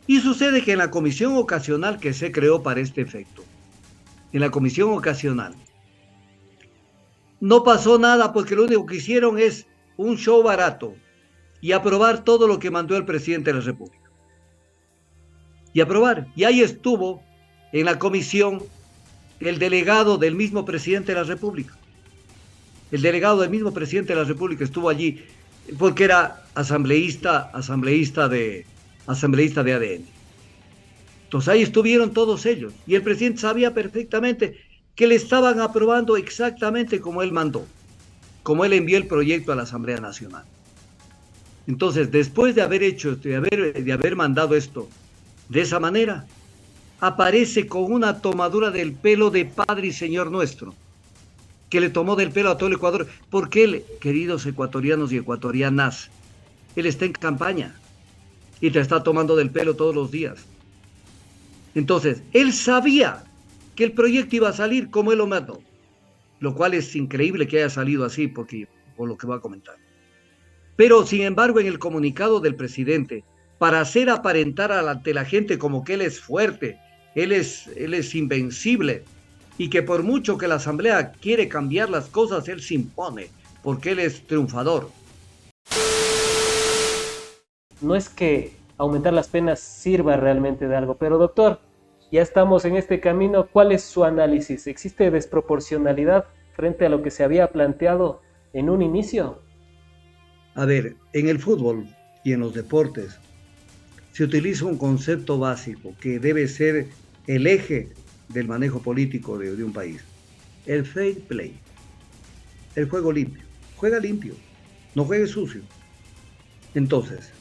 Y sucede que en la comisión ocasional que se creó para este efecto, en la comisión ocasional, no pasó nada porque lo único que hicieron es un show barato y aprobar todo lo que mandó el presidente de la República. Y aprobar. Y ahí estuvo en la comisión el delegado del mismo presidente de la República. El delegado del mismo presidente de la República estuvo allí porque era asambleísta de ADN. Entonces ahí estuvieron todos ellos y el presidente sabía perfectamente que le estaban aprobando exactamente como él mandó, como él envió el proyecto a la Asamblea Nacional. Entonces, después de haber mandado esto de esa manera, aparece con una tomadura del pelo de Padre y Señor nuestro, que le tomó del pelo a todo el Ecuador, porque él, queridos ecuatorianos y ecuatorianas, él está en campaña y te está tomando del pelo todos los días. Entonces, él sabía que el proyecto iba a salir como él lo mandó, lo cual es increíble que haya salido así, porque, por lo que voy a comentar. Pero, sin embargo, en el comunicado del presidente, para hacer aparentar ante la gente como que él es fuerte, él es invencible, y que por mucho que la Asamblea quiere cambiar las cosas, él se impone, porque él es triunfador. No es que aumentar las penas sirva realmente de algo, pero doctor, ya estamos en este camino. ¿Cuál es su análisis? ¿Existe desproporcionalidad frente a lo que se había planteado en un inicio? A ver, en el fútbol y en los deportes se utiliza un concepto básico que debe ser el eje del manejo político de un país. El fair play, el juego limpio. Juega limpio, no juegue sucio. Entonces,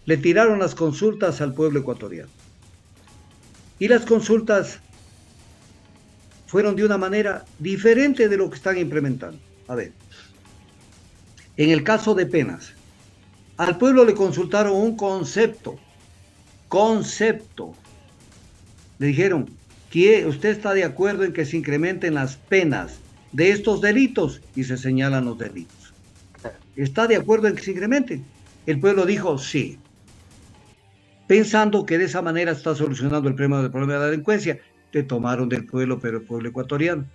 le tiraron las consultas al pueblo ecuatoriano. Y las consultas fueron de una manera diferente de lo que están implementando. A ver, en el caso de penas, al pueblo le consultaron un concepto. Le dijeron, ¿usted está de acuerdo en que se incrementen las penas de estos delitos? Y se señalan los delitos. ¿Está de acuerdo en que se incrementen? El pueblo dijo sí, pensando que de esa manera está solucionando el problema de la delincuencia. Te tomaron del pueblo, pero el pueblo ecuatoriano.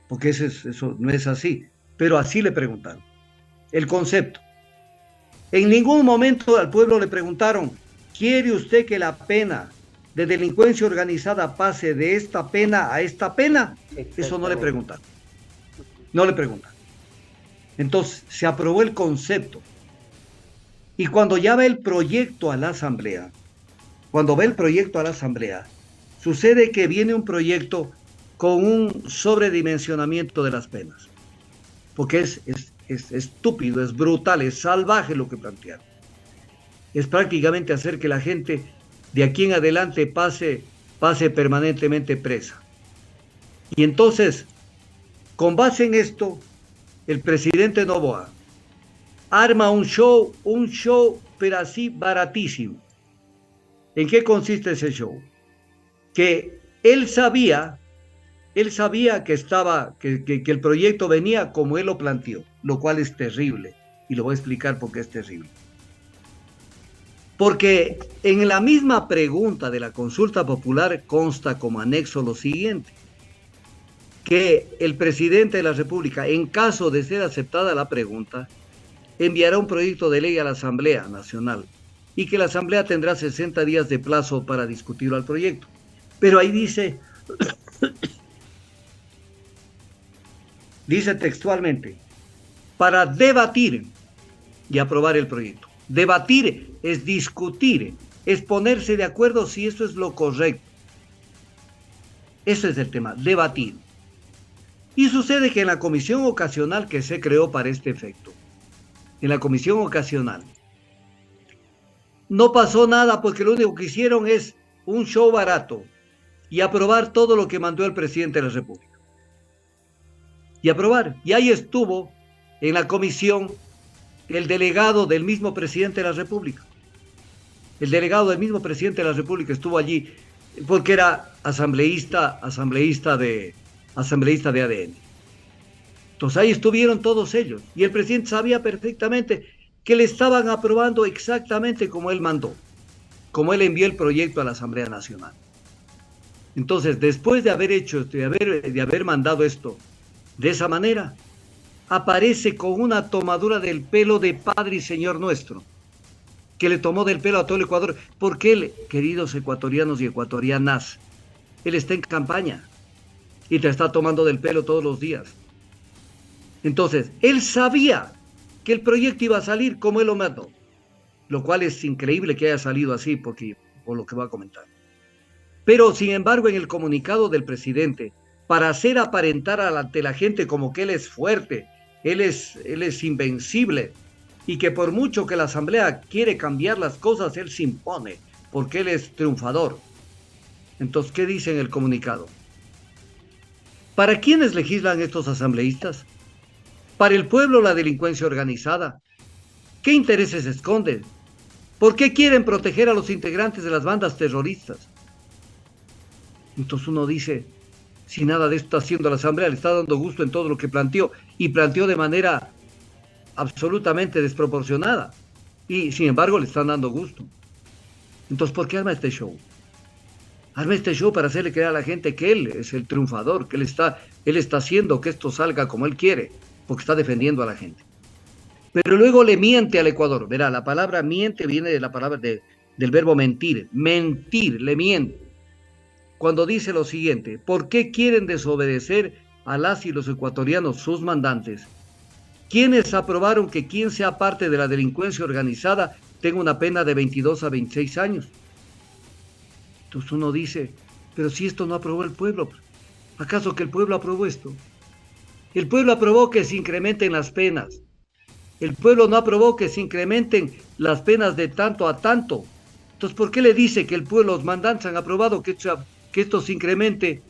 Porque eso no es así. Pero así le preguntaron. El concepto. En ningún momento al pueblo le preguntaron, ¿quiere usted que la pena de delincuencia organizada pase de esta pena a esta pena? Eso no le preguntan. No le preguntan. Entonces, se aprobó el concepto. Y cuando ya va el proyecto a la Asamblea, sucede que viene un proyecto con un sobredimensionamiento de las penas. Porque es estúpido, es brutal, es salvaje lo que plantearon. Es prácticamente hacer que la gente de aquí en adelante pase permanentemente presa. Y entonces, con base en esto, el presidente Noboa arma un show, pero así baratísimo. ¿En qué consiste ese show? Que él sabía que el proyecto venía como él lo planteó, lo cual es terrible. Y lo voy a explicar por qué es terrible. Porque en la misma pregunta de la consulta popular consta como anexo lo siguiente, que el presidente de la República, en caso de ser aceptada la pregunta, enviará un proyecto de ley a la Asamblea Nacional y que la Asamblea tendrá 60 días de plazo para discutirlo al proyecto. Pero ahí dice textualmente, para debatir y aprobar el proyecto. Debatir es discutir, es ponerse de acuerdo si eso es lo correcto. Ese es el tema, debatir. Y sucede que en la comisión ocasional que se creó para este efecto, en la comisión ocasional, no pasó nada porque lo único que hicieron es un show barato y aprobar todo lo que mandó el presidente de la República. Y aprobar. Y ahí estuvo en la comisión el delegado del mismo presidente de la República. El delegado del mismo presidente de la República estuvo allí porque era asambleísta de ADN. Entonces ahí estuvieron todos ellos y el presidente sabía perfectamente que le estaban aprobando exactamente como él mandó, como él envió el proyecto a la Asamblea Nacional. Entonces, después de haber mandado esto de esa manera, aparece con una tomadura del pelo de Padre y Señor nuestro, que le tomó del pelo a todo el Ecuador, porque él, queridos ecuatorianos y ecuatorianas, él está en campaña y te está tomando del pelo todos los días. Entonces, él sabía que el proyecto iba a salir como él lo mandó, lo cual es increíble que haya salido así, por lo que voy a comentar. Pero, sin embargo, en el comunicado del presidente, para hacer aparentar ante la gente como que él es fuerte, él es invencible, y que por mucho que la Asamblea quiere cambiar las cosas, él se impone, porque él es triunfador. Entonces, ¿qué dice en el comunicado? ¿Para quiénes legislan estos asambleístas? ¿Para el pueblo la delincuencia organizada? ¿Qué intereses esconden? ¿Por qué quieren proteger a los integrantes de las bandas terroristas? Entonces uno dice, si nada de esto está haciendo la Asamblea, le está dando gusto en todo lo que planteó, y planteó de manera absolutamente desproporcionada, y sin embargo le están dando gusto. Entonces, ¿por qué arma este show? Arma este show para hacerle creer a la gente que él es el triunfador, que él está haciendo que esto salga como él quiere, porque está defendiendo a la gente. Pero luego le miente al Ecuador. Verá, la palabra miente viene de la palabra del verbo mentir. Mentir, le miente. Cuando dice lo siguiente: ¿por qué quieren desobedecer a las y los ecuatorianos, sus mandantes? ¿Quiénes aprobaron que quien sea parte de la delincuencia organizada tenga una pena de 22 a 26 años? Entonces uno dice, pero si esto no aprobó el pueblo, ¿acaso que el pueblo aprobó esto? El pueblo aprobó que se incrementen las penas. El pueblo no aprobó que se incrementen las penas de tanto a tanto. Entonces, ¿por qué le dice que el pueblo, los mandantes han aprobado que esto se incremente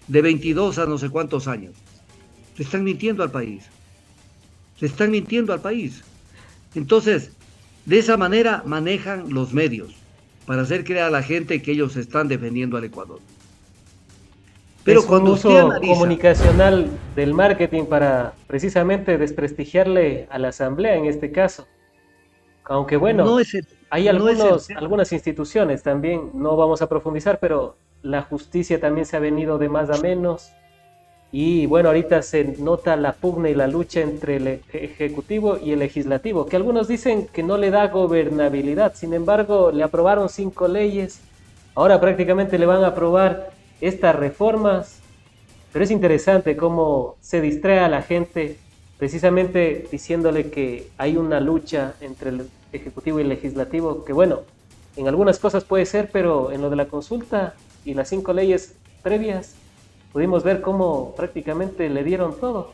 de 22 a no sé cuántos años? Le están mintiendo al país. Le están mintiendo al país. Entonces, de esa manera manejan los medios para hacer creer a la gente que ellos están defendiendo al Ecuador. Pero es cuando un uso comunicacional del marketing para precisamente desprestigiarle a la Asamblea en este caso. Aunque bueno, hay algunas instituciones también, no vamos a profundizar, pero la justicia también se ha venido de más a menos. Y bueno, ahorita se nota la pugna y la lucha entre el Ejecutivo y el Legislativo, que algunos dicen que no le da gobernabilidad. Sin embargo, le aprobaron 5 leyes, ahora prácticamente le van a aprobar estas reformas, pero es interesante cómo se distrae a la gente precisamente diciéndole que hay una lucha entre el Ejecutivo y el Legislativo, que bueno, en algunas cosas puede ser, pero en lo de la consulta y las 5 leyes previas, pudimos ver cómo prácticamente le dieron todo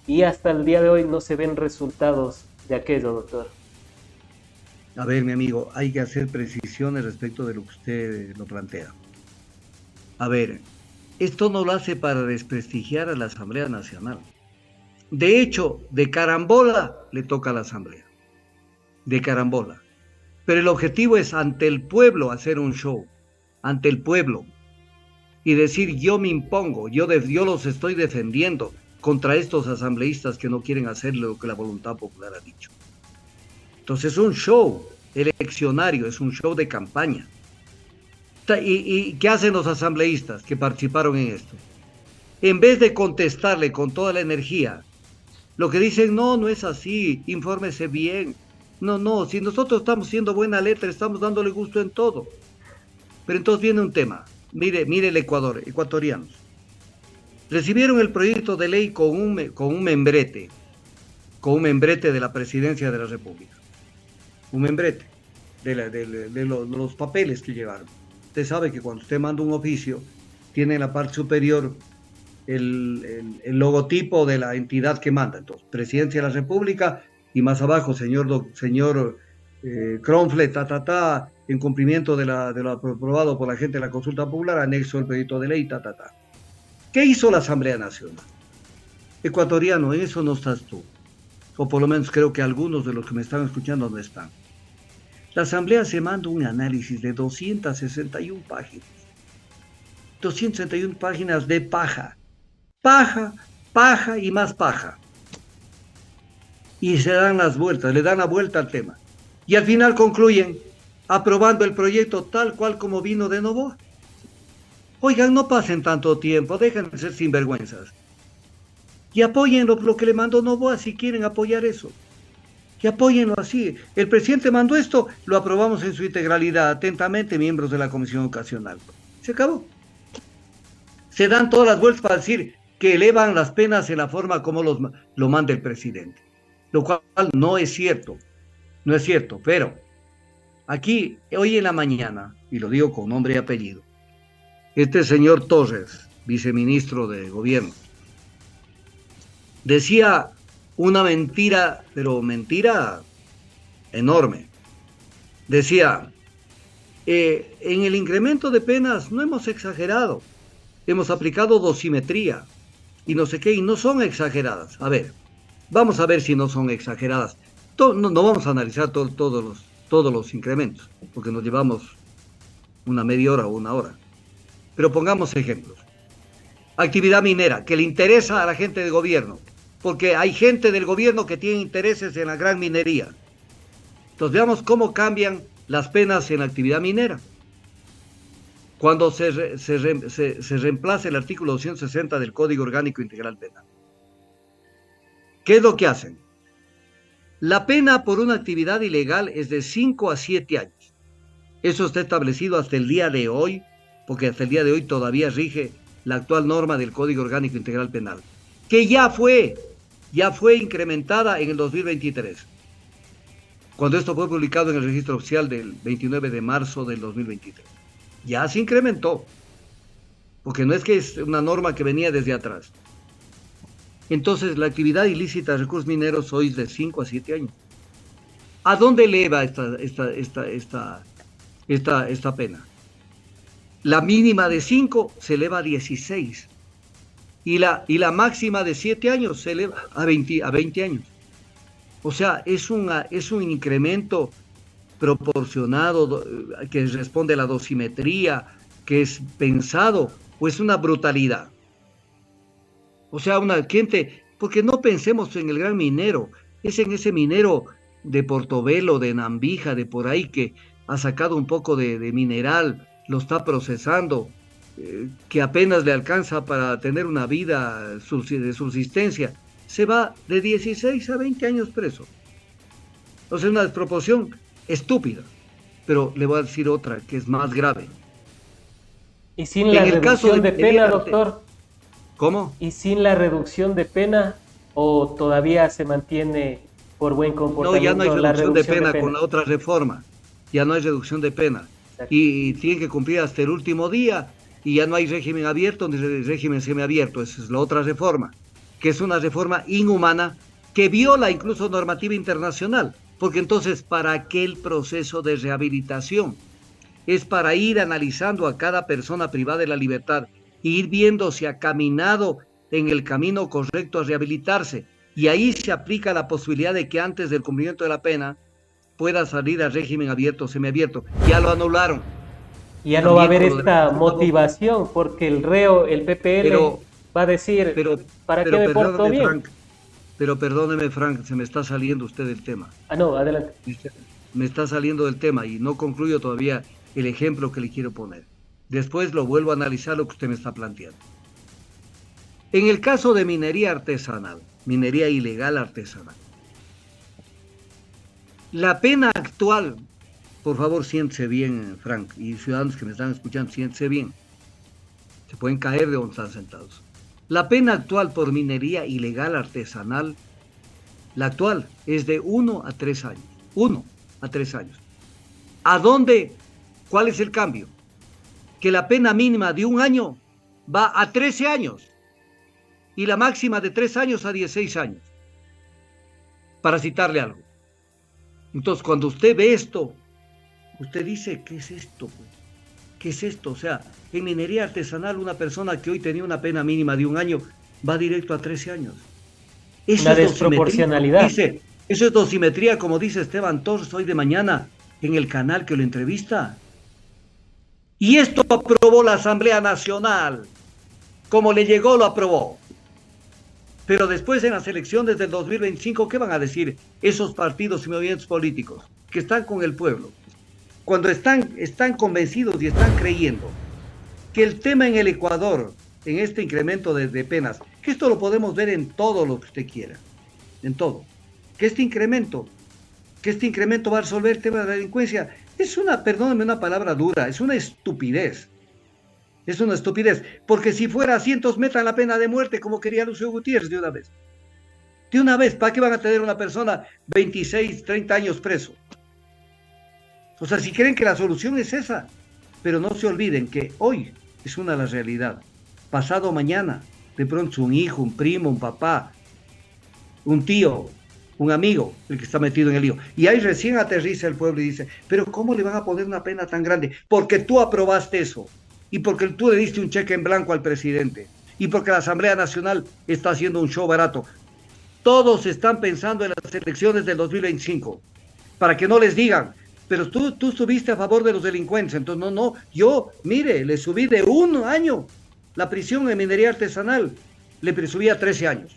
y hasta el día de hoy no se ven resultados de aquello, doctor. A ver, mi amigo, hay que hacer precisiones respecto de lo que usted lo plantea. A ver, esto no lo hace para desprestigiar a la Asamblea Nacional. De hecho, de carambola le toca a la Asamblea. De carambola. Pero el objetivo es ante el pueblo hacer un show. Ante el pueblo. Y decir, yo me impongo, yo los estoy defendiendo contra estos asambleístas que no quieren hacer lo que la voluntad popular ha dicho. Entonces es un show eleccionario, es un show de campaña. ¿Y qué hacen los asambleístas que participaron en esto? En vez de contestarle con toda la energía, lo que dicen, no es así, infórmese bien. No, si nosotros estamos siendo buena letra, estamos dándole gusto en todo. Pero entonces viene un tema. Mire el Ecuador, ecuatorianos. Recibieron el proyecto de ley con un membrete de la Presidencia de la República. Un membrete de los papeles que llegaron. Usted sabe que cuando usted manda un oficio, tiene en la parte superior el logotipo de la entidad que manda. Entonces, Presidencia de la República, y más abajo, señor Kronfle, en cumplimiento de lo aprobado por la gente de la consulta popular, anexo el proyecto de ley, ¿Qué hizo la Asamblea Nacional? Ecuatoriano, en eso no estás tú. O por lo menos creo que algunos de los que me están escuchando no están. La Asamblea se manda un análisis de 261 páginas. 261 páginas de paja. Paja y más paja. Y se dan las vueltas, le dan la vuelta al tema. Y al final concluyen aprobando el proyecto tal cual como vino de Novoa. Oigan, no pasen tanto tiempo, dejen de ser sinvergüenzas. Y apoyen lo que le mandó Novoa si quieren apoyar eso. Y apóyenlo así. El presidente mandó esto, lo aprobamos en su integralidad, atentamente, miembros de la Comisión Ocasional. Se acabó. Se dan todas las vueltas para decir que elevan las penas en la forma como lo manda el presidente. Lo cual no es cierto. No es cierto, pero aquí, hoy en la mañana, y lo digo con nombre y apellido, este señor Torres, viceministro de Gobierno, decía una mentira, pero mentira enorme. Decía, en el incremento de penas no hemos exagerado, hemos aplicado dosimetría y no sé qué, y no son exageradas. A ver, vamos a ver si no son exageradas. No vamos a analizar todos los incrementos, porque nos llevamos una media hora o una hora. Pero pongamos ejemplos. Actividad minera, que le interesa a la gente de gobierno, porque hay gente del gobierno que tiene intereses en la gran minería. Entonces veamos cómo cambian las penas en la actividad minera. Cuando se reemplaza el artículo 260 del Código Orgánico Integral Penal. ¿Qué es lo que hacen? La pena por una actividad ilegal es de 5 a 7 años. Eso está establecido hasta el día de hoy, porque hasta el día de hoy todavía rige la actual norma del Código Orgánico Integral Penal, que ya fue incrementada en el 2023, cuando esto fue publicado en el registro oficial del 29 de marzo del 2023. Ya se incrementó, porque no es que es una norma que venía desde atrás. Entonces, la actividad ilícita de recursos mineros hoy es de 5 a 7 años. ¿A dónde eleva esta pena? La mínima de 5 se eleva a 16 y la máxima de 7 años se eleva a 20 años. O sea, es un incremento proporcionado que responde a la dosimetría, que es pensado, o es una brutalidad. O sea, una gente, porque no pensemos en el gran minero, es en ese minero de Portobelo, de Nambija, de por ahí, que ha sacado un poco de mineral, lo está procesando, que apenas le alcanza para tener una vida de subsistencia, se va de 16 a 20 años preso. O sea, una desproporción estúpida. Pero le voy a decir otra que es más grave. Y sin la reducción de pena, doctor. ¿Cómo? ¿Y sin la reducción de pena o todavía se mantiene por buen comportamiento? No, ya no hay reducción de pena con la otra reforma. Ya no hay reducción de pena. Y tienen que cumplir hasta el último día y ya no hay régimen abierto ni régimen semiabierto. Esa es la otra reforma, que es una reforma inhumana que viola incluso normativa internacional. Porque entonces, ¿para qué el proceso de rehabilitación? Es para ir analizando a cada persona privada de la libertad e ir viendo si ha caminado en el camino correcto a rehabilitarse. Y ahí se aplica la posibilidad de que antes del cumplimiento de la pena pueda salir al régimen abierto o semiabierto. Ya lo anularon. Ya no va a haber esta motivación porque el reo, el PPL, va a decir, ¿para qué me porto bien? Frank, pero perdóneme, Frank, se me está saliendo usted del tema. No, adelante. Me está saliendo del tema y no concluyo todavía el ejemplo que le quiero poner. Después lo vuelvo a analizar lo que usted me está planteando. En el caso de minería artesanal, minería ilegal artesanal, la pena actual, por favor siéntese bien, Frank, y ciudadanos que me están escuchando, siéntese bien. Se pueden caer de donde están sentados. La pena actual por minería ilegal artesanal, la actual es de 1 a 3 años. 1 a 3 años. ¿A dónde? ¿Cuál es el cambio? Que la pena mínima de 1 año va a 13 años y la máxima de 3 años a 16 años. Para citarle algo. Entonces, cuando usted ve esto, usted dice, ¿qué es esto? ¿Qué es esto? O sea, en minería artesanal, una persona que hoy tenía una pena mínima de 1 año va directo a 13 años. Eso la es desproporcionalidad. Eso es dosimetría, como dice Esteban Torres hoy de mañana en el canal que lo entrevista. Y esto aprobó la Asamblea Nacional. Como le llegó, lo aprobó. Pero después en las elecciones del 2025, ¿qué van a decir esos partidos y movimientos políticos que están con el pueblo? cuando están convencidos y están creyendo que el tema en el Ecuador, en este incremento de penas, que esto lo podemos ver en todo lo que usted quiera, en todo, que que este incremento va a resolver el tema de la delincuencia, es una, perdónenme una palabra dura, es una estupidez. Es una estupidez, porque si fuera así, entonces metan la pena de muerte como quería Lucio Gutiérrez de una vez. De una vez, ¿para qué van a tener una persona 26, 30 años preso? O sea, si creen que la solución es esa, pero no se olviden que hoy es una la realidad. Pasado mañana, de pronto un hijo, un primo, un papá, un tío, un amigo, el que está metido en el lío. Y ahí recién aterriza el pueblo y dice, pero ¿cómo le van a poner una pena tan grande? Porque tú aprobaste eso. Y porque tú le diste un cheque en blanco al presidente. Y porque la Asamblea Nacional está haciendo un show barato. Todos están pensando en las elecciones del 2025. Para que no les digan, pero tú estuviste a favor de los delincuentes. Entonces, no, yo, mire, le subí de 1 año la prisión en minería artesanal. Le subí a 13 años.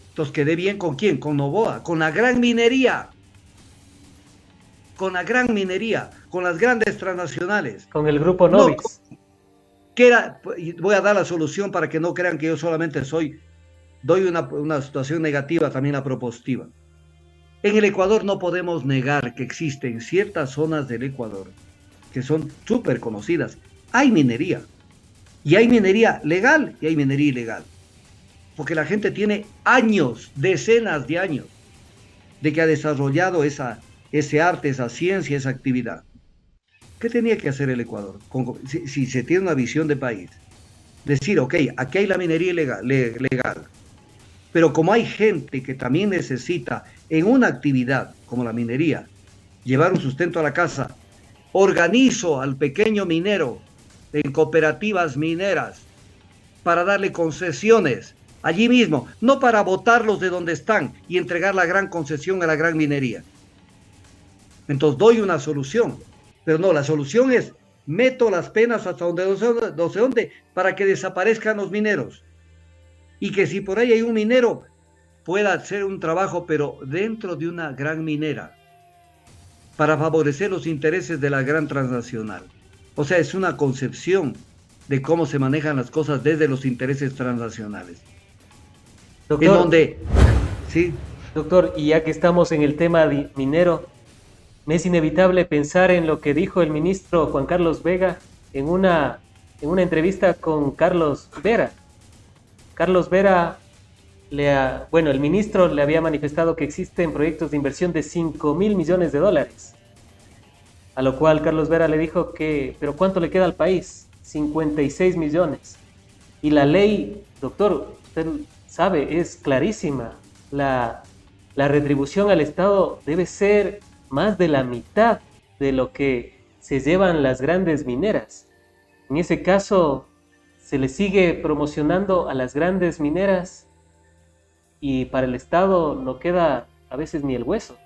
Entonces, ¿quedé bien con quién? Con Noboa, con la gran minería. Con la gran minería, con las grandes transnacionales. Con el grupo No, Novix. voy a dar la solución para que no crean que yo solamente doy una situación negativa, también la propositiva. En el Ecuador no podemos negar que existen ciertas zonas del Ecuador que son súper conocidas. Hay minería, y hay minería legal y hay minería ilegal, porque la gente tiene años, decenas de años, de que ha desarrollado ese arte, esa ciencia, esa actividad. ¿Qué tenía que hacer el Ecuador? Si se tiene una visión de país, decir, ok, aquí hay la minería legal, pero como hay gente que también necesita en una actividad como la minería llevar un sustento a la casa, organizo al pequeño minero en cooperativas mineras para darle concesiones allí mismo, no para botarlos de donde están y entregar la gran concesión a la gran minería. Entonces doy una solución, pero no, la solución es meto las penas hasta donde no sé dónde para que desaparezcan los mineros. Y que si por ahí hay un minero, pueda hacer un trabajo, pero dentro de una gran minera, para favorecer los intereses de la gran transnacional. O sea, es una concepción de cómo se manejan las cosas desde los intereses transnacionales. Doctor, En donde, sí, doctor, y ya que estamos en el tema minero, me es inevitable pensar en lo que dijo el ministro Juan Carlos Vega en una entrevista con Carlos Vera. Carlos Vera, bueno, el ministro le había manifestado que existen proyectos de inversión de 5.000 millones de dólares. A lo cual Carlos Vera le dijo que, ¿pero cuánto le queda al país? 56 millones. Y la ley, doctor, usted sabe, es clarísima. La retribución al Estado debe ser más de la mitad de lo que se llevan las grandes mineras. En ese caso, se le sigue promocionando a las grandes mineras y para el Estado no queda a veces ni el hueso.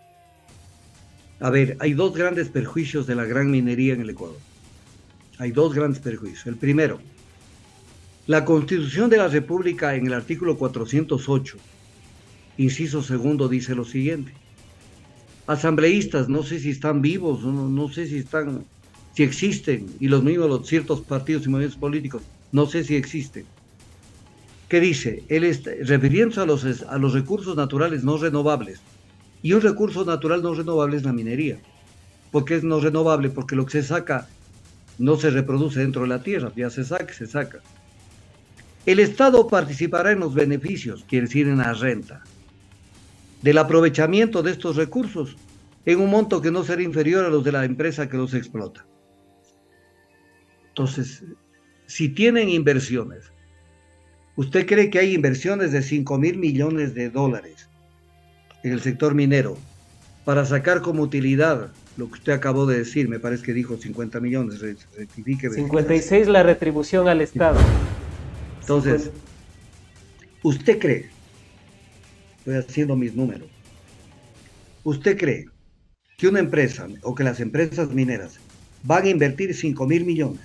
a ver, hay dos grandes perjuicios de la gran minería en el Ecuador. Hay dos grandes perjuicios. El primero, la Constitución de la República en el artículo 408, inciso segundo, dice lo siguiente. Asambleístas, no sé si están vivos, no sé si existen, y los mismos los ciertos partidos y movimientos políticos, no sé si existen. ¿Qué dice? Refiriéndose a los recursos naturales no renovables. Y un recurso natural no renovable es la minería. ¿Por qué es no renovable? Porque lo que se saca no se reproduce dentro de la tierra, ya se saca. El Estado participará en los beneficios, quiere decir en la renta, del aprovechamiento de estos recursos en un monto que no será inferior a los de la empresa que los explota. Entonces, si tienen inversiones, ¿usted cree que hay inversiones de 5.000 millones de dólares en el sector minero para sacar como utilidad lo que usted acabó de decir? Me parece que dijo 50 millones, rectifique. 56 la retribución al Estado. Entonces, ¿usted cree? Estoy haciendo mis números. ¿Usted cree que una empresa o que las empresas mineras van a invertir 5.000 millones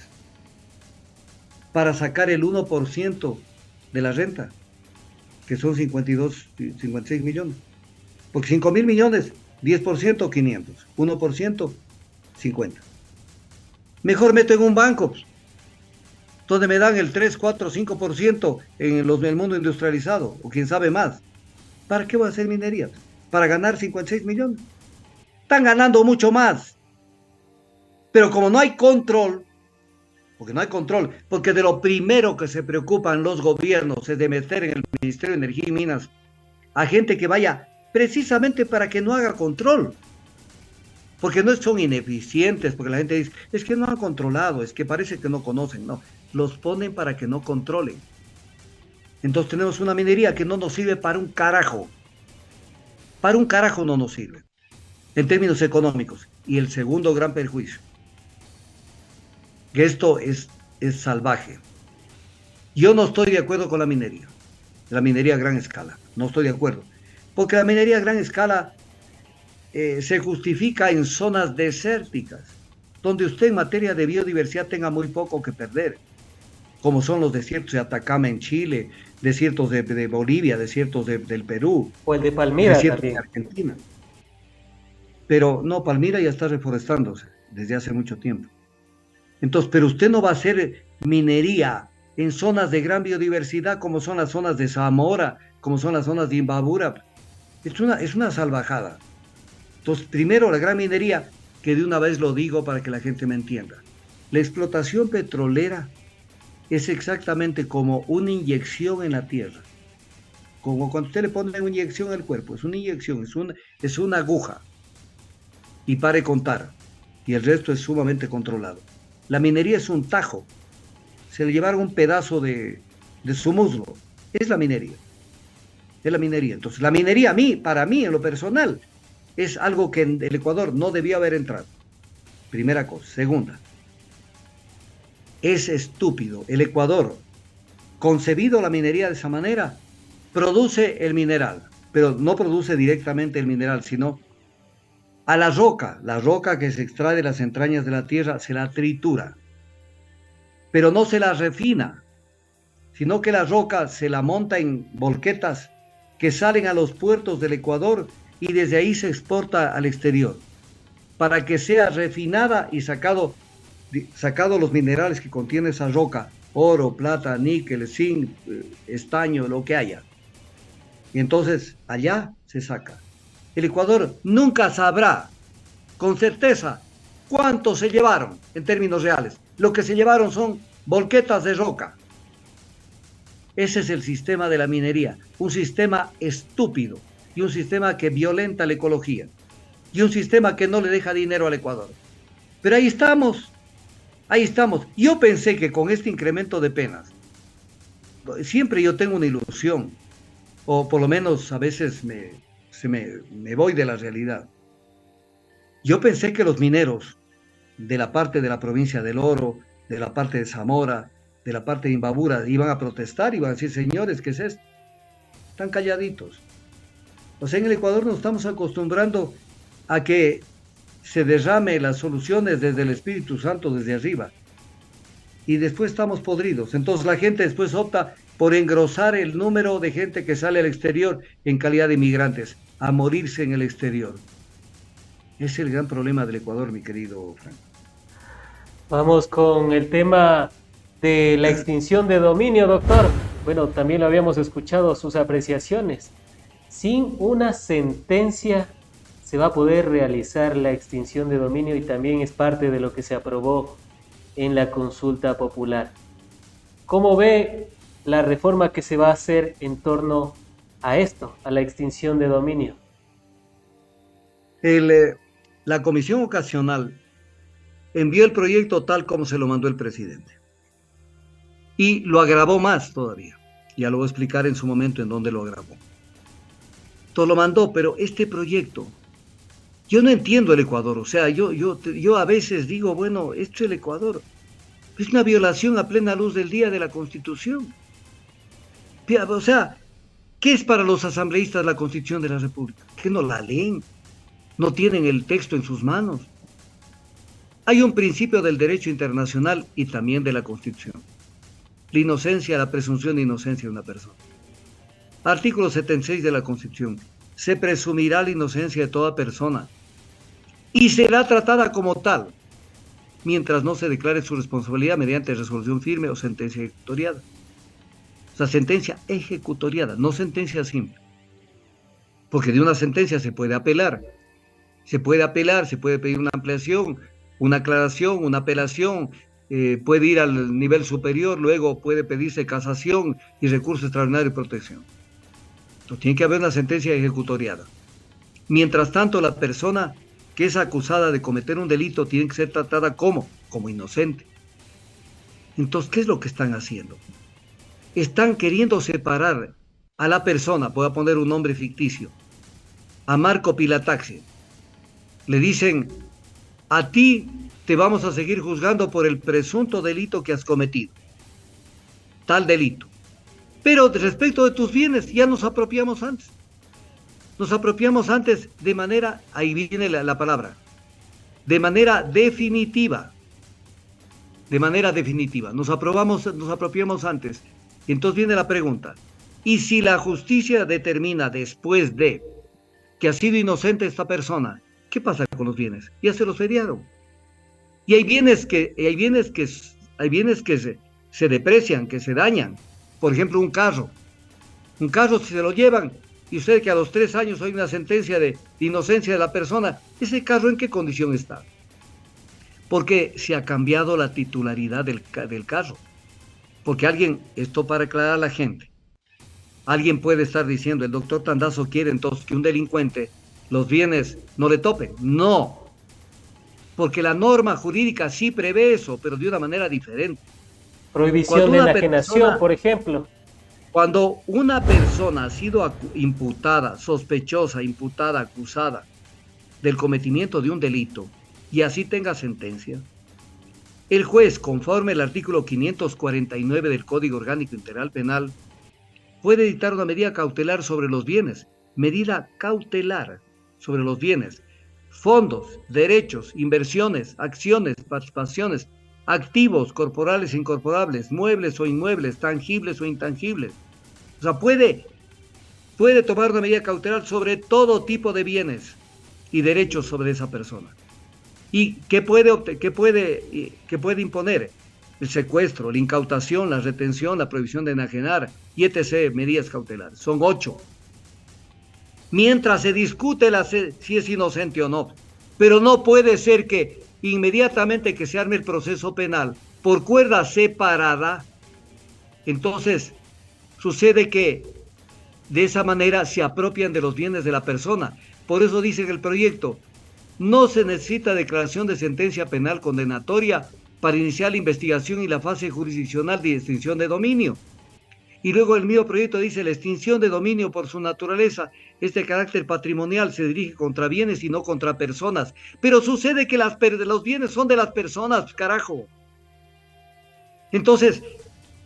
para sacar el 1% de la renta, que son 56 millones? Porque 5.000 millones, 10%, 500, 1%, 50. Mejor meto en un banco, pues, donde me dan el 3, 4, 5% en el mundo industrializado, o quién sabe más. ¿Para qué voy a hacer minería? ¿Para ganar 56 millones? Están ganando mucho más. Pero como no hay control, porque de lo primero que se preocupan los gobiernos es de meter en el Ministerio de Energía y Minas a gente que vaya precisamente para que no haga control. Porque no son ineficientes, porque la gente dice, es que no han controlado, es que parece que no conocen, no. Los ponen para que no controlen. Entonces tenemos una minería que no nos sirve para un carajo. Para un carajo no nos sirve, en términos económicos. Y el segundo gran perjuicio, que esto es salvaje. Yo no estoy de acuerdo con la minería a gran escala. No estoy de acuerdo. Porque la minería a gran escala se justifica en zonas desérticas, donde usted en materia de biodiversidad tenga muy poco que perder, como son los desiertos de Atacama en Chile, desiertos de Bolivia, desiertos del Perú. O el de Palmira desiertos también. de Argentina. Pero no, Palmira ya está reforestándose desde hace mucho tiempo. Entonces, pero usted no va a hacer minería en zonas de gran biodiversidad como son las zonas de Zamora, como son las zonas de Imbabura. Es una salvajada. Entonces, primero la gran minería, que de una vez lo digo para que la gente me entienda. La explotación petrolera es exactamente como una inyección en la tierra. Como cuando usted le pone una inyección al cuerpo, es una inyección, es una aguja. Y pare contar. Y el resto es sumamente controlado. La minería es un tajo. Se le llevaron un pedazo de su muslo. Es la minería. Es la minería. Entonces, la minería para mí, en lo personal, es algo que en el Ecuador no debía haber entrado. Primera cosa. Segunda, es estúpido. El Ecuador, concebido la minería de esa manera, produce el mineral, pero no produce directamente el mineral, sino a la roca que se extrae de las entrañas de la tierra, se la tritura, pero no se la refina, sino que la roca se la monta en volquetas que salen a los puertos del Ecuador y desde ahí se exporta al exterior, para que sea refinada y sacado los minerales que contiene esa roca, oro, plata, níquel, zinc, estaño, lo que haya. Y entonces allá se saca. El Ecuador nunca sabrá con certeza cuánto se llevaron en términos reales. Lo que se llevaron son volquetas de roca. Ese es el sistema de la minería, un sistema estúpido y un sistema que violenta la ecología y un sistema que no le deja dinero al Ecuador. Pero ahí estamos. Yo pensé que con este incremento de penas, siempre yo tengo una ilusión, o por lo menos a veces me voy de la realidad. Yo pensé que los mineros de la parte de la provincia del Oro, de la parte de Zamora, de la parte de Imbabura, iban a protestar, iban a decir, señores, ¿qué es esto? Están calladitos. O sea, en el Ecuador nos estamos acostumbrando a que se derrame las soluciones desde el Espíritu Santo, desde arriba. Y después estamos podridos. Entonces la gente después opta por engrosar el número de gente que sale al exterior en calidad de inmigrantes, a morirse en el exterior. Es el gran problema del Ecuador, mi querido Frank. Vamos con el tema de la extinción de dominio, doctor. Bueno, también lo habíamos escuchado, sus apreciaciones. Sin una sentencia se va a poder realizar la extinción de dominio y también es parte de lo que se aprobó en la consulta popular. ¿Cómo ve la reforma que se va a hacer en torno a esto, a la extinción de dominio? La comisión ocasional envió el proyecto tal como se lo mandó el presidente. Y lo agravó más todavía. Ya lo voy a explicar en su momento en dónde lo agravó. Todo lo mandó, pero este proyecto, yo no entiendo el Ecuador. O sea, yo a veces digo, bueno, esto es el Ecuador. Es una violación a plena luz del día de la Constitución. O sea, ¿qué es para los asambleístas la Constitución de la República? ¿Que no la leen? ¿No tienen el texto en sus manos? Hay un principio del derecho internacional y también de la Constitución. La inocencia, la presunción de inocencia de una persona. Artículo 76 de la Constitución. Se presumirá la inocencia de toda persona y será tratada como tal, mientras no se declare su responsabilidad mediante resolución firme o sentencia ejecutoriada. O sea, sentencia ejecutoriada, no sentencia simple. Porque de una sentencia se puede apelar. Se puede apelar, se puede pedir una ampliación, una aclaración, una apelación, puede ir al nivel superior, luego puede pedirse casación y recurso extraordinario de protección. Entonces, tiene que haber una sentencia ejecutoriada. Mientras tanto, la persona que es acusada de cometer un delito tiene que ser tratada como inocente. Entonces, ¿qué es lo que están haciendo? Están queriendo separar a la persona, voy a poner un nombre ficticio, a Marco Pilataxi. Le dicen, a ti te vamos a seguir juzgando por el presunto delito que has cometido, tal delito. Pero respecto de tus bienes, ya nos apropiamos antes. Nos apropiamos antes de manera, ahí viene la palabra, de manera definitiva. De manera definitiva. Nos apropiamos antes. Y entonces viene la pregunta. ¿Y si la justicia determina después de que ha sido inocente esta persona, qué pasa con los bienes? Ya se los feriaron. Y hay bienes que se deprecian, que se dañan. Por ejemplo, un carro. Un carro, si se lo llevan, y usted que a los 3 años hay una sentencia de inocencia de la persona, ¿ese carro en qué condición está? Porque se ha cambiado la titularidad del carro. Porque alguien, esto para aclarar a la gente, alguien puede estar diciendo, el doctor Tandazo quiere entonces que un delincuente los bienes no le topen. No, porque la norma jurídica sí prevé eso, pero de una manera diferente. Prohibición de enajenación, por ejemplo. Cuando una persona ha sido imputada, sospechosa, imputada, acusada del cometimiento de un delito y así tenga sentencia, el juez, conforme al artículo 549 del Código Orgánico Integral Penal, puede dictar una medida cautelar sobre los bienes, medida cautelar sobre los bienes, fondos, derechos, inversiones, acciones, participaciones, activos corporales e incorporables, muebles o inmuebles, tangibles o intangibles. O sea, puede tomar una medida cautelar sobre todo tipo de bienes y derechos sobre esa persona. ¿Y qué puede imponer? El secuestro, la incautación, la retención, la prohibición de enajenar y etc. medidas cautelares. Son 8. Mientras se discute si es inocente o no. Pero no puede ser que inmediatamente que se arme el proceso penal por cuerda separada, entonces sucede que de esa manera se apropian de los bienes de la persona. Por eso dice en el proyecto, no se necesita declaración de sentencia penal condenatoria para iniciar la investigación y la fase jurisdiccional de extinción de dominio. Y luego el mismo proyecto dice, la extinción de dominio por su naturaleza, este carácter patrimonial se dirige contra bienes y no contra personas. Pero sucede que los bienes son de las personas, carajo. Entonces,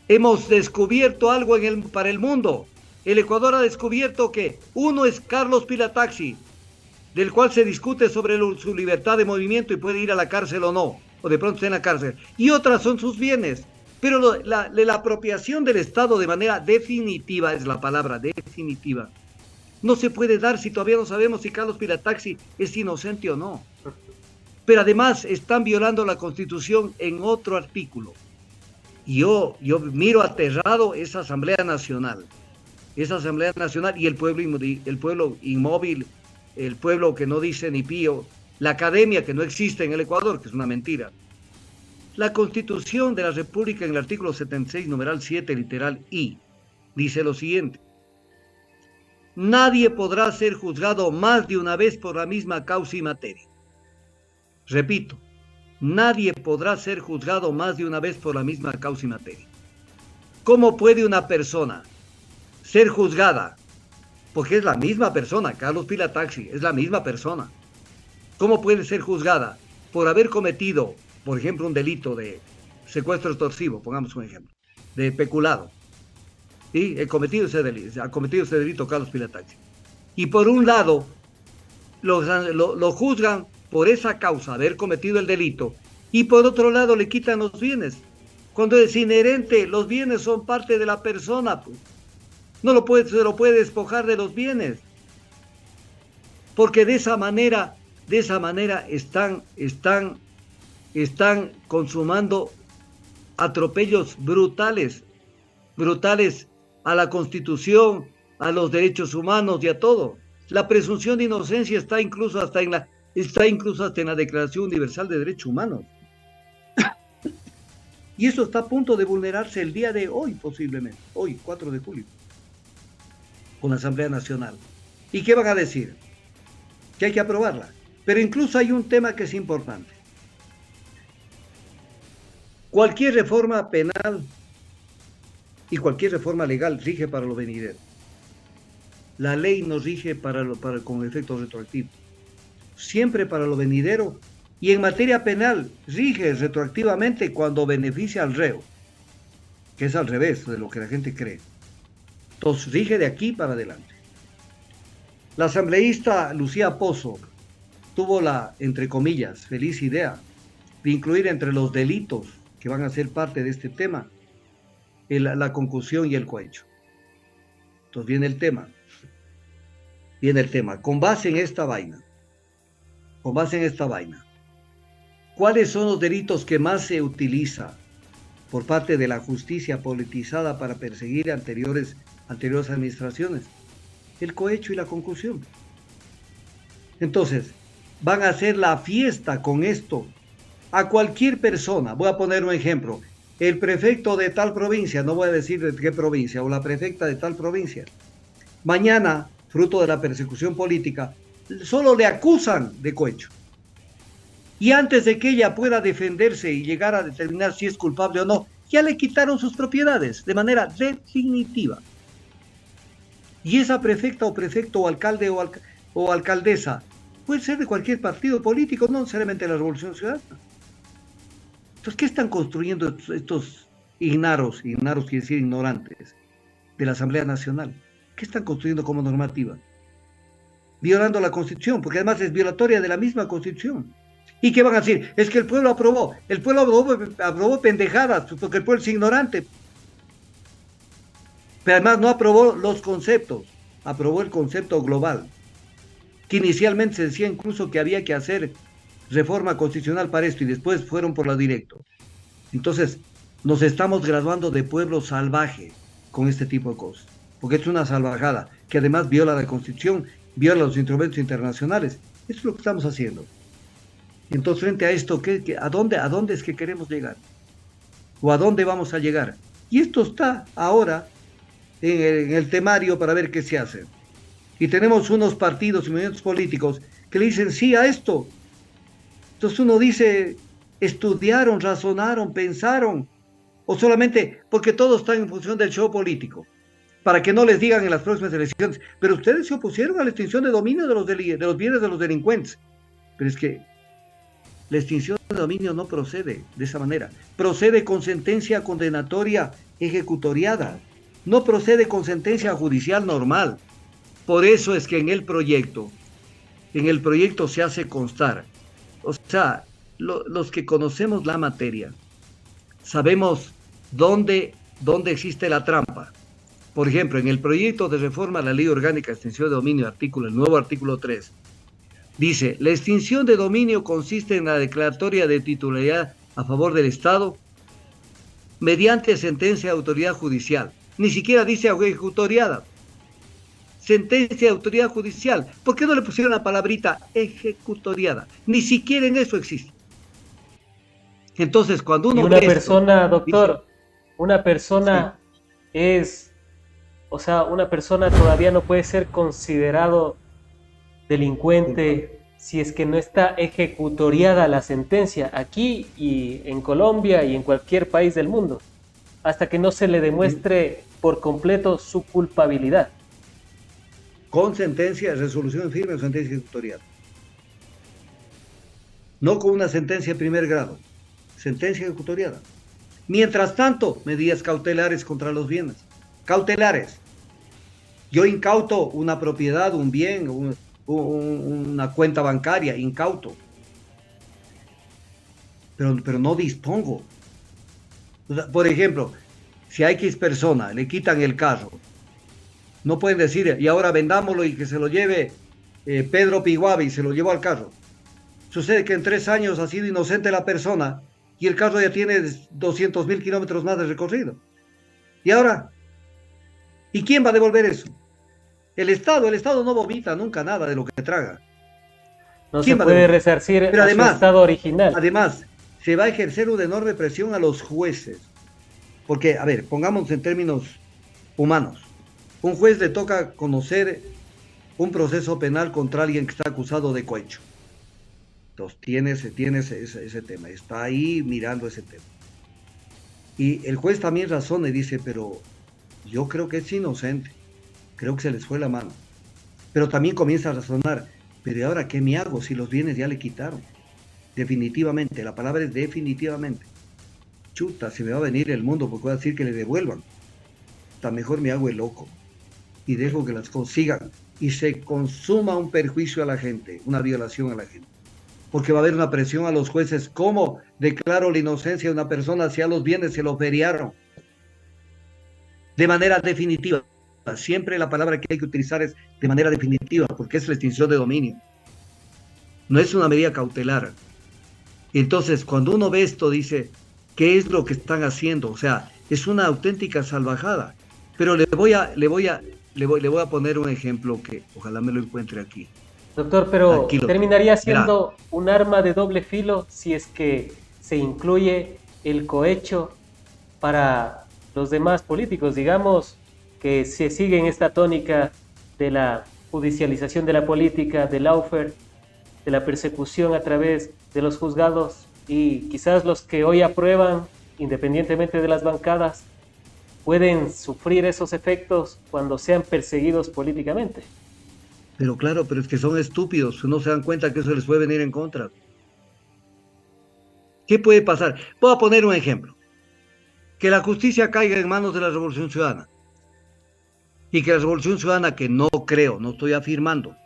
hemos descubierto algo para el mundo. El Ecuador ha descubierto que uno es Carlos Pilataxi, del cual se discute sobre su libertad de movimiento y puede ir a la cárcel o no, o de pronto está en la cárcel. Y otras son sus bienes. Pero la apropiación del Estado de manera definitiva, es la palabra definitiva, no se puede dar si todavía no sabemos si Carlos Pilataxi es inocente o no. Pero además están violando la Constitución en otro artículo. Y yo miro aterrado esa Asamblea Nacional y el pueblo inmóvil, el pueblo que no dice ni pío, la academia que no existe en el Ecuador, que es una mentira. La Constitución de la República en el artículo 76, numeral 7, literal I, dice lo siguiente. Nadie podrá ser juzgado más de una vez por la misma causa y materia. Repito, nadie podrá ser juzgado más de una vez por la misma causa y materia. ¿Cómo puede una persona ser juzgada? Porque es la misma persona, Carlos Pilataxi, es la misma persona. ¿Cómo puede ser juzgada por haber cometido, por ejemplo, un delito de secuestro extorsivo, pongamos un ejemplo, de peculado? ¿Sí? Ha cometido ese delito Carlos Pilataxi. Y por un lado, lo juzgan por esa causa, haber cometido el delito, y por otro lado le quitan los bienes. Cuando es inherente, los bienes son parte de la persona, pues. Se lo puede despojar de los bienes. Porque de esa manera de esa manera están consumando atropellos brutales, brutales a la Constitución, a los derechos humanos y a todo. La presunción de inocencia está incluso hasta en la Declaración Universal de Derechos Humanos. Y eso está a punto de vulnerarse el día de hoy, posiblemente, hoy, 4 de julio, con la Asamblea Nacional. ¿Y qué van a decir? Que hay que aprobarla. Pero incluso hay un tema que es importante. Cualquier reforma penal y cualquier reforma legal rige para lo venidero. La ley no rige con efecto retroactivo. Siempre para lo venidero. Y en materia penal rige retroactivamente cuando beneficia al reo, que es al revés de lo que la gente cree. Entonces rige de aquí para adelante. La asambleísta Lucía Pozo tuvo la, entre comillas, feliz idea de incluir entre los delitos que van a ser parte de este tema la concusión y el cohecho. Entonces viene el tema. Con base en esta vaina, ¿cuáles son los delitos que más se utiliza por parte de la justicia politizada para perseguir anteriores administraciones? El cohecho y la concusión. Entonces, van a hacer la fiesta con esto a cualquier persona. Voy a poner un ejemplo. El prefecto de tal provincia, no voy a decir de qué provincia, o la prefecta de tal provincia, mañana, fruto de la persecución política, solo le acusan de cohecho. Y antes de que ella pueda defenderse y llegar a determinar si es culpable o no, ya le quitaron sus propiedades de manera definitiva. Y esa prefecta o prefecto o alcalde o alcaldesa puede ser de cualquier partido político, no necesariamente de la Revolución Ciudadana. Entonces, ¿qué están construyendo estos ignaros quiere decir ignorantes, de la Asamblea Nacional? ¿Qué están construyendo como normativa? Violando la Constitución, porque además es violatoria de la misma Constitución. ¿Y qué van a decir? Es que el pueblo aprobó pendejadas, porque el pueblo es ignorante. Pero además no aprobó los conceptos, aprobó el concepto global, que inicialmente se decía incluso que había que hacer reforma constitucional para esto y después fueron por lo directo. Entonces, nos estamos graduando de pueblo salvaje con este tipo de cosas, porque es una salvajada que además viola la Constitución, viola los instrumentos internacionales. Eso es lo que estamos haciendo. Entonces, frente a esto, ¿a dónde es que queremos llegar? ¿O a dónde vamos a llegar? Y esto está ahora en el temario para ver qué se hace. Y tenemos unos partidos y movimientos políticos que le dicen sí a esto. Entonces uno dice, estudiaron, razonaron, pensaron, o solamente porque todos están en función del show político, para que no les digan en las próximas elecciones, pero ustedes se opusieron a la extinción de dominio de los bienes de los delincuentes. Pero es que la extinción de dominio no procede de esa manera. Procede con sentencia condenatoria ejecutoriada. No procede con sentencia judicial normal. Por eso es que en el proyecto se hace constar. O sea, los que conocemos la materia, sabemos dónde existe la trampa. Por ejemplo, en el proyecto de reforma a la Ley Orgánica de Extinción de Dominio, el nuevo artículo 3, dice, la extinción de dominio consiste en la declaratoria de titularidad a favor del Estado mediante sentencia de autoridad judicial. Ni siquiera dice ejecutoriada. Sentencia de autoridad judicial. ¿Por qué no le pusieron la palabrita ejecutoriada? Ni siquiera en eso existe. Entonces, cuando uno... Y una persona, doctor, una persona sí. una persona todavía no puede ser considerado delincuente si es que no está ejecutoriada la sentencia aquí y en Colombia y en cualquier país del mundo, hasta que no se le demuestre por completo su culpabilidad. Con sentencia, resolución firme o sentencia ejecutoriada. No con una sentencia de primer grado, sentencia ejecutoriada. Mientras tanto, medidas cautelares contra los bienes. Cautelares. Yo incauto una propiedad, un bien, una cuenta bancaria, incauto. Pero no dispongo. O sea, por ejemplo, si a X persona le quitan el carro, no pueden decir, y ahora vendámoslo y que se lo lleve Pedro Piguavi y se lo llevó al carro. Sucede que en 3 años ha sido inocente la persona y el carro ya tiene 200.000 kilómetros más de recorrido. ¿Y ahora? ¿Y quién va a devolver eso? El Estado no vomita nunca nada de lo que traga. No se ¿Quién va a puede devolver? resarcir Pero a su estado original. además, se va a ejercer una enorme presión a los jueces. Porque, a ver, pongamos en términos humanos. Un juez le toca conocer un proceso penal contra alguien que está acusado de cohecho. Entonces, tiene ese tema, está ahí mirando ese tema. Y el juez también razona y dice, pero yo creo que es inocente, creo que se les fue la mano. Pero también comienza a razonar, pero ¿y ahora qué me hago si los bienes ya le quitaron? Definitivamente, la palabra es definitivamente. Chuta, se me va a venir el mundo porque voy a decir que le devuelvan. Está mejor me hago el loco y dejo que las consigan y se consuma un perjuicio a la gente, una violación a la gente. Porque va a haber una presión a los jueces. ¿Cómo declaro la inocencia de una persona si a los bienes se los feriaron? De manera definitiva. Siempre la palabra que hay que utilizar es de manera definitiva, porque es la extinción de dominio. No es una medida cautelar. Entonces, cuando uno ve esto, dice, ¿qué es lo que están haciendo? O sea, es una auténtica salvajada. Pero le voy a poner un ejemplo que ojalá me lo encuentre aquí. Doctor, pero terminaría siendo Verá. un arma de doble filo si es que se incluye el cohecho para los demás políticos, digamos, que se siguen esta tónica de la judicialización de la política, del lawfare, de la persecución a través de los juzgados, y quizás los que hoy aprueban, independientemente de las bancadas, pueden sufrir esos efectos cuando sean perseguidos políticamente. Pero claro, pero es que son estúpidos, no se dan cuenta que eso les puede venir en contra. ¿Qué puede pasar? Voy a poner un ejemplo. Que la justicia caiga en manos de la Revolución Ciudadana. Y que la Revolución Ciudadana, que no creo, no estoy afirmando,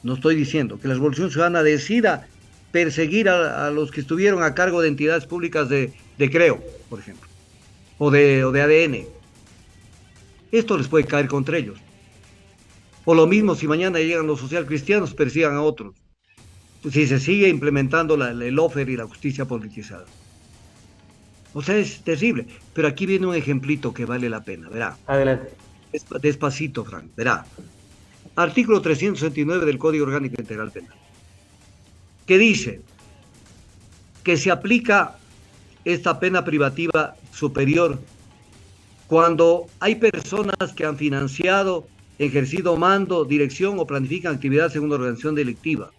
no estoy diciendo, que la Revolución Ciudadana decida perseguir a los que estuvieron a cargo de entidades públicas de Creo, por ejemplo, o de ADN. Esto les puede caer contra ellos. O lo mismo si mañana llegan los socialcristianos, persigan a otros. Si se sigue implementando el lawfare y la justicia politizada. O sea, es terrible. Pero aquí viene un ejemplito que vale la pena, verá. Adelante. Despacito, Frank, verá. Artículo 369 del Código Orgánico Integral Penal, que dice que se aplica esta pena privativa superior cuando hay personas que han financiado, ejercido mando, dirección o planifican actividades en una organización delictiva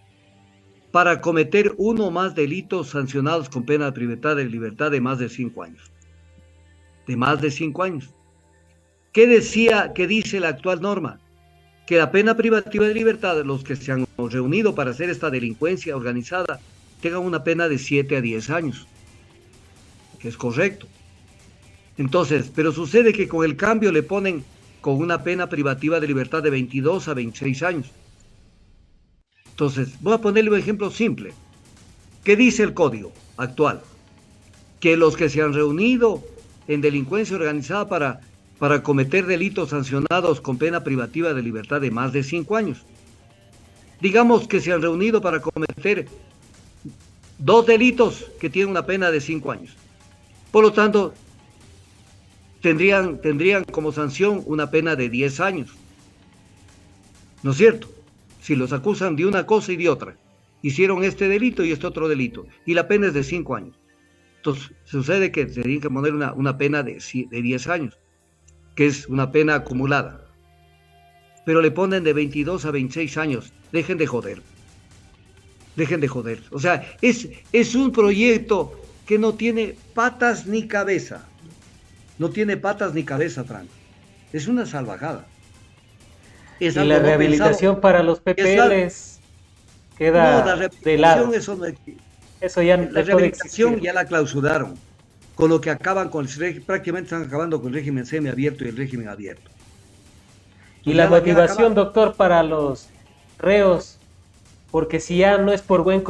para cometer uno o más delitos sancionados con pena privativa de libertad de más de 5 años. De más de 5 años. ¿Qué dice la actual norma? Que la pena privativa de libertad de los que se han reunido para hacer esta delincuencia organizada tengan una pena de 7 a 10 años. Que es correcto. Entonces, pero sucede que con el cambio le ponen con una pena privativa de libertad de 22 a 26 años. Entonces, voy a ponerle un ejemplo simple. ¿Qué dice el código actual? Que los que se han reunido en delincuencia organizada para cometer delitos sancionados con pena privativa de libertad de más de 5 años. Digamos que se han reunido para cometer 2 delitos que tienen una pena de 5 años. Por lo tanto, tendrían como sanción una pena de 10 años. ¿No es cierto? Si los acusan de una cosa y de otra. Hicieron este delito y este otro delito. Y la pena es de 5 años. Entonces, sucede que tendrían que poner una pena de 10 años, que es una pena acumulada. Pero le ponen de 22 a 26 años. Dejen de joder. Dejen de joder. O sea, es un proyecto que no tiene patas ni cabeza. No tiene patas ni cabeza, Frank. Es una salvajada. Es y la rehabilitación no para los PPLs queda no, la de lado. Eso, no eso ya la rehabilitación ya la clausuraron. Con lo que acaban con el prácticamente están acabando con el régimen semiabierto y el régimen abierto. Y la motivación, doctor, para los reos, porque si ya no es por buen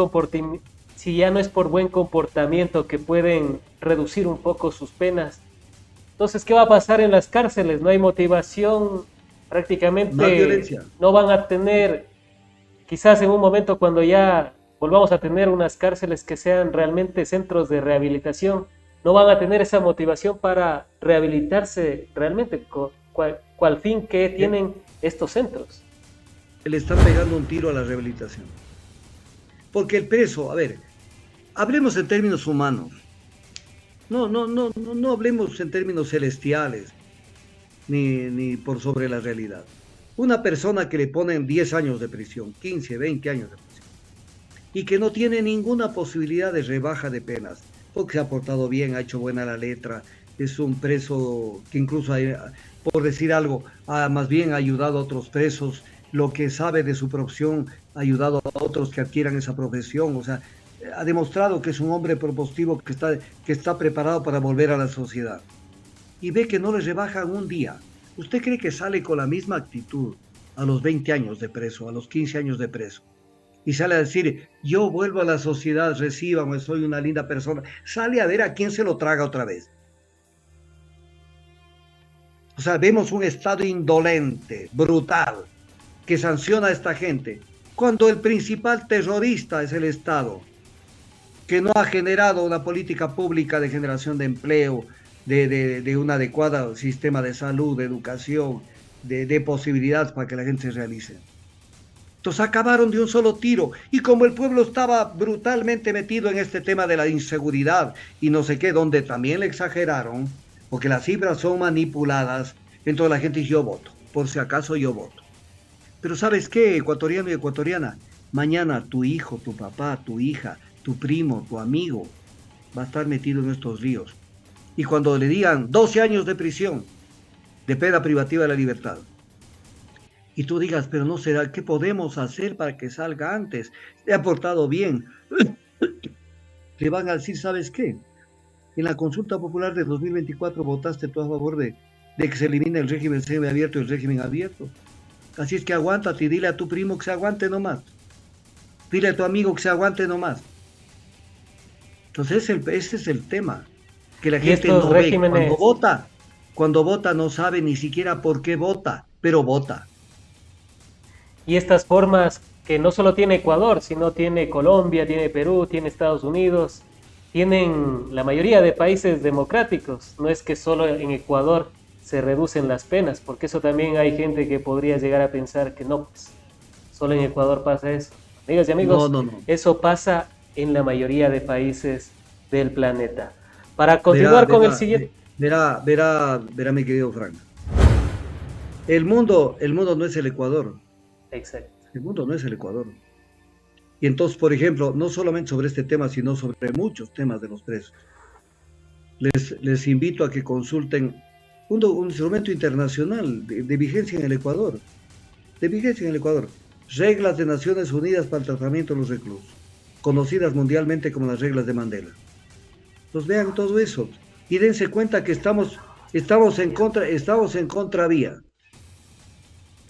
comportamiento que pueden reducir un poco sus penas, entonces, ¿qué va a pasar en las cárceles? No hay motivación, prácticamente no hay violencia. No van a tener, quizás en un momento cuando ya volvamos a tener unas cárceles que sean realmente centros de rehabilitación. No van a tener esa motivación para rehabilitarse realmente, cual fin que tienen estos centros. Le están pegando un tiro a la rehabilitación. Porque el preso, a ver, hablemos en términos humanos. No hablemos en términos celestiales, ni por sobre la realidad. Una persona que le ponen 10 años de prisión, 15, 20 años de prisión, y que no tiene ninguna posibilidad de rebaja de penas, porque se ha portado bien, ha hecho buena la letra, es un preso que incluso, por decir algo, más bien ha ayudado a otros presos, lo que sabe de su profesión, ha ayudado a otros que adquieran esa profesión, o sea, ha demostrado que es un hombre propositivo que está preparado para volver a la sociedad. Y ve que no le rebajan un día. ¿Usted cree que sale con la misma actitud a los 20 años de preso, a los 15 años de preso? Y sale a decir, yo vuelvo a la sociedad, recíbame, soy una linda persona. Sale a ver a quién se lo traga otra vez. O sea, vemos un Estado indolente, brutal, que sanciona a esta gente, cuando el principal terrorista es el Estado, que no ha generado una política pública de generación de empleo, de un adecuado sistema de salud, de educación, de posibilidades para que la gente se realice. Entonces acabaron de un solo tiro. Y como el pueblo estaba brutalmente metido en este tema de la inseguridad y no sé qué, donde también le exageraron, porque las cifras son manipuladas, entonces la gente dice, yo voto, por si acaso yo voto. Pero ¿sabes qué, ecuatoriano y ecuatoriana? Mañana tu hijo, tu papá, tu hija, tu primo, tu amigo, va a estar metido en estos ríos. Y cuando le digan 12 años de prisión, de pena privativa de la libertad, y tú digas, pero no será, ¿qué podemos hacer para que salga antes? Se ha portado bien. Le van a decir, ¿sabes qué? En la consulta popular de 2024 votaste tú a favor de que se elimine el régimen semiabierto y el régimen abierto. Así es que aguántate y dile a tu primo que se aguante nomás. Dile a tu amigo que se aguante nomás. Entonces ese es el tema, que la gente no ve. Cuando vota no sabe ni siquiera por qué vota, pero vota. Y estas formas que no solo tiene Ecuador, sino tiene Colombia, tiene Perú, tiene Estados Unidos, tienen la mayoría de países democráticos. No es que solo en Ecuador se reducen las penas, porque eso también hay gente que podría llegar a pensar que no, pues, solo en Ecuador pasa eso. Amigas y amigos, No. eso pasa en la mayoría de países del planeta. Para continuar con el siguiente... Verá, mi querido Frank. El mundo no es el Ecuador. Exacto. El mundo no es el Ecuador. Y entonces, por ejemplo, no solamente sobre este tema, sino sobre muchos temas de los presos. Les invito a que consulten un instrumento internacional de vigencia en el Ecuador. De vigencia en el Ecuador. Reglas de Naciones Unidas para el tratamiento de los reclusos, conocidas mundialmente como las reglas de Mandela. Entonces vean todo eso y dense cuenta que estamos en contravía.